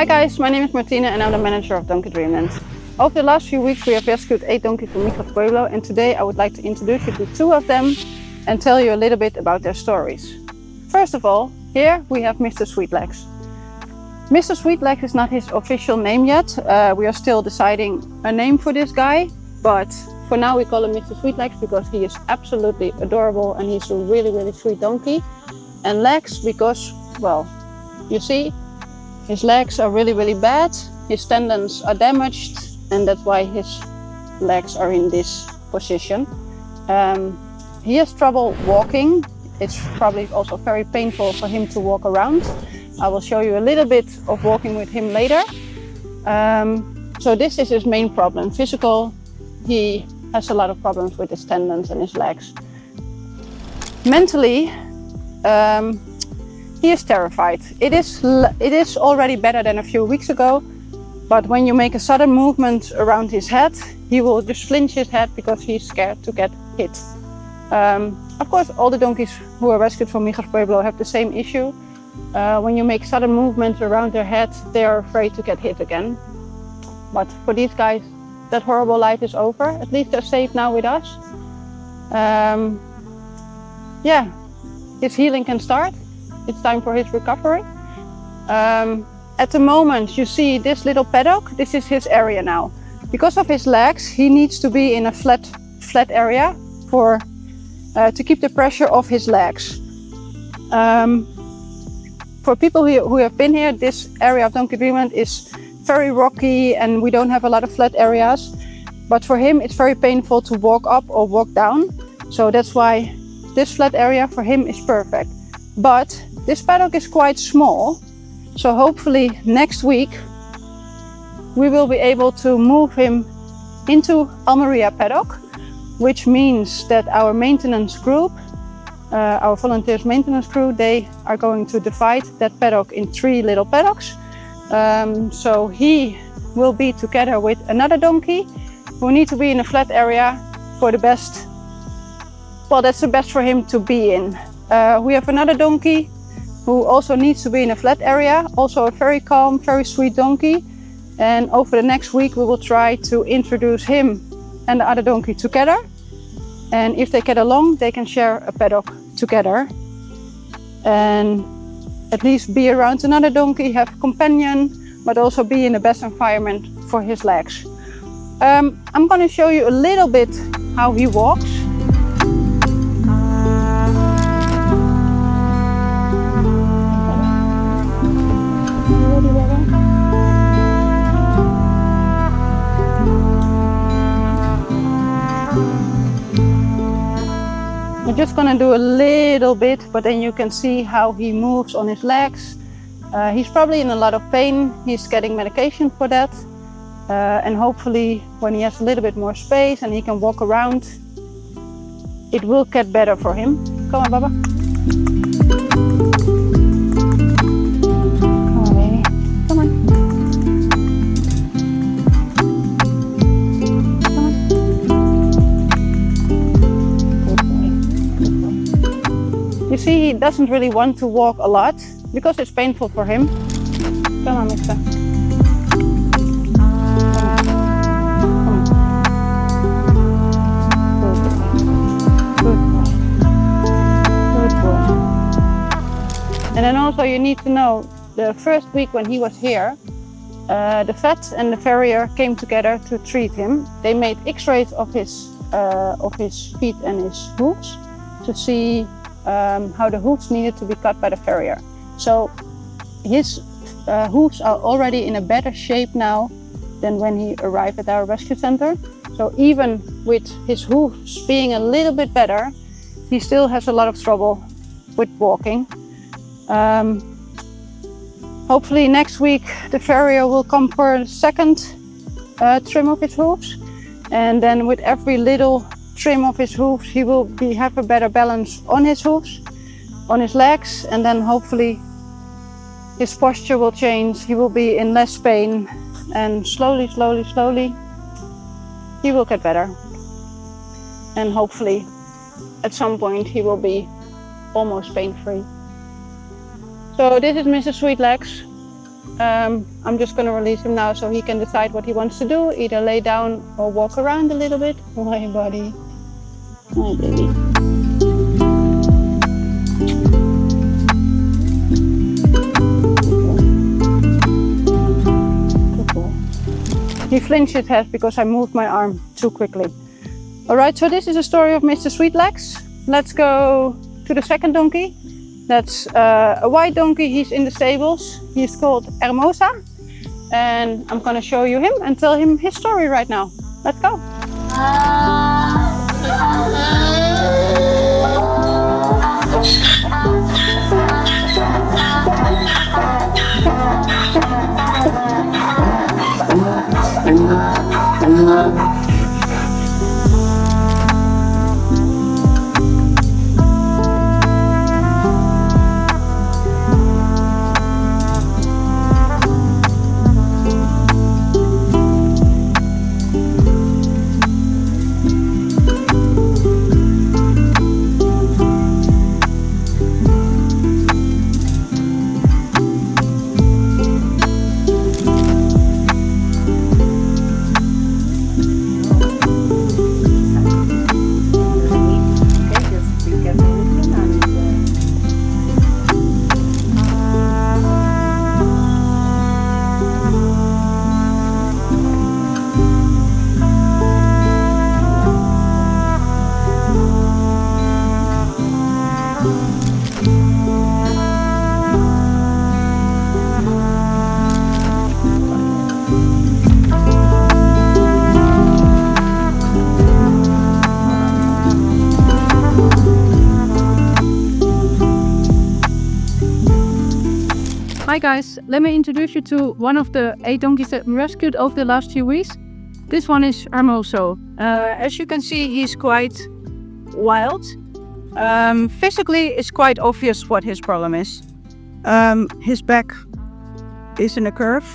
Hi guys, my name is Martina and I'm the manager of Donkey Dreamland. Over the last few weeks we have rescued 8 donkeys from Mijas and today I would like to introduce you to 2 of them and tell you a little bit about their stories. First of all, here we have Mr. Sweetlegs. Mr. Sweetlegs is not his official name yet. We are still deciding a name for this guy, but for now we call him Mr. Sweetlegs because he is absolutely adorable and he's a really sweet donkey. And Legs because, well, you see, his legs are really bad, his tendons are damaged and that's why his legs are in this position. He has trouble walking. It's probably also very painful for him to walk around. I will show you a little bit of walking with him later. So this is his main problem, physical. He has a lot of problems with his tendons and his legs. Mentally, he is terrified. It is already better than a few weeks ago, but when you make a sudden movement around his head, he will just flinch his head because he's scared to get hit. Of course, all the donkeys who are rescued from Mijas have the same issue. When you make sudden movements around their head, they are afraid to get hit again. But for these guys, that horrible life is over. At least they're safe now with us. Yeah, his healing can start. It's time for his recovery. At the moment, you see this little paddock. This is his area now. Because of his legs, he needs to be in a flat area to keep the pressure off his legs. For people who have been here, this area of Donkey Dreamland is very rocky and we don't have a lot of flat areas. But for him, it's very painful to walk up or walk down. So that's why this flat area for him is perfect. But this paddock is quite small. So hopefully next week we will be able to move him into Almeria paddock, which means that our maintenance group, our volunteers maintenance crew, they are going to divide that paddock in 3 little paddocks. So he will be together with another donkey who need to be in a flat area for the best. Well, that's the best for him to be in. We have another donkey who also needs to be in a flat area, also a very calm, very sweet donkey. And over the next week we will try to introduce him and the other donkey together. And if they get along, they can share a paddock together. And at least be around another donkey, have a companion, but also be in the best environment for his legs. I'm going to show you a little bit how he walks. I'm just gonna do a little bit, but then you can see how he moves on his legs. He's probably in a lot of pain. He's getting medication for that. And hopefully when he has a little bit more space and he can walk around, it will get better for him. Come on, Baba. Okay. Come on. You see, he doesn't really want to walk a lot because it's painful for him. Come on, mister. Good boy. And then also you need to know, the first week when he was here, the vet and the farrier came together to treat him. They made x-rays of his feet and his hooves to see how the hooves needed to be cut by the farrier. So his hooves are already in a better shape now than when he arrived at our rescue center. So even with his hooves being a little bit better, he still has a lot of trouble with walking. Hopefully next week the farrier will come for a second trim of his hooves, and then with every little trim of his hooves he will have a better balance on his hooves, on his legs, and then hopefully his posture will change. He will be in less pain, and slowly he will get better, and hopefully at some point he will be almost pain-free. So this is Mr. Sweetlegs. I'm just going to release him now so he can decide what he wants to do, either lay down or walk around a little bit. Hi, buddy. Hi, baby. He flinched his head because I moved my arm too quickly. Alright, so this is a story of Mr. Sweetlegs. Let's go to the second donkey. That's a white donkey, he's in the stables. He's called Hermosa. And I'm gonna show you him and tell him his story right now. Let's go. Hi guys, let me introduce you to one of the 8 donkeys that we rescued over the last few weeks. This one is Hermosa. As you can see, he's quite wild. Physically, it's quite obvious what his problem is. His back is in a curve,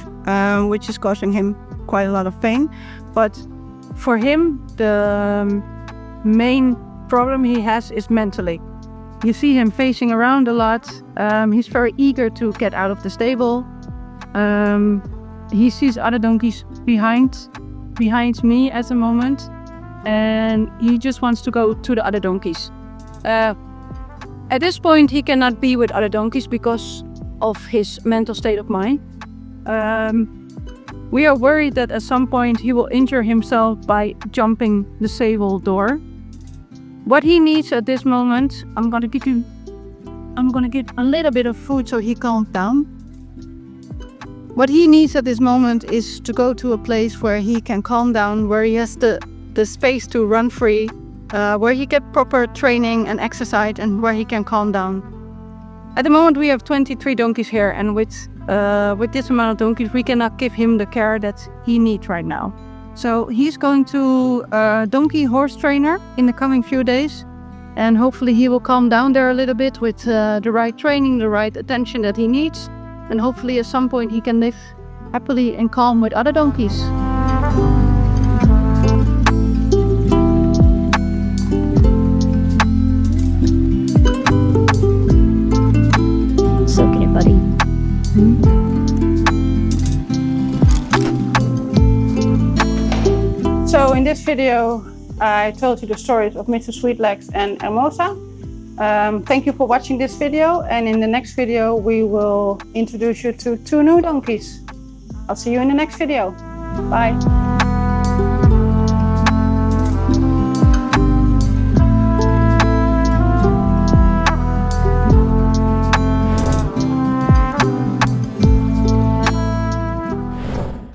which is causing him quite a lot of pain. But for him, the main problem he has is mentally. You see him facing around a lot. He's very eager to get out of the stable. He sees other donkeys behind me at the moment, and he just wants to go to the other donkeys. At this point, he cannot be with other donkeys because of his mental state of mind. We are worried that at some point he will injure himself by jumping the stable door. What he needs at this moment, I'm gonna give a little bit of food so he calms down. What he needs at this moment is to go to a place where he can calm down, where he has the space to run free, where he get proper training and exercise, and where he can calm down. At the moment we have 23 donkeys here, and with this amount of donkeys we cannot give him the care that he needs right now. So he's going to a donkey horse trainer in the coming few days, and hopefully he will calm down there a little bit with the right training, the right attention that he needs, and hopefully at some point he can live happily and calm with other donkeys. It's okay, buddy. So in this video, I told you the stories of Mr. Sweetlegs and Hermosa. Thank you for watching this video, and in the next video we will introduce you to 2 new donkeys. I'll see you in the next video. Bye.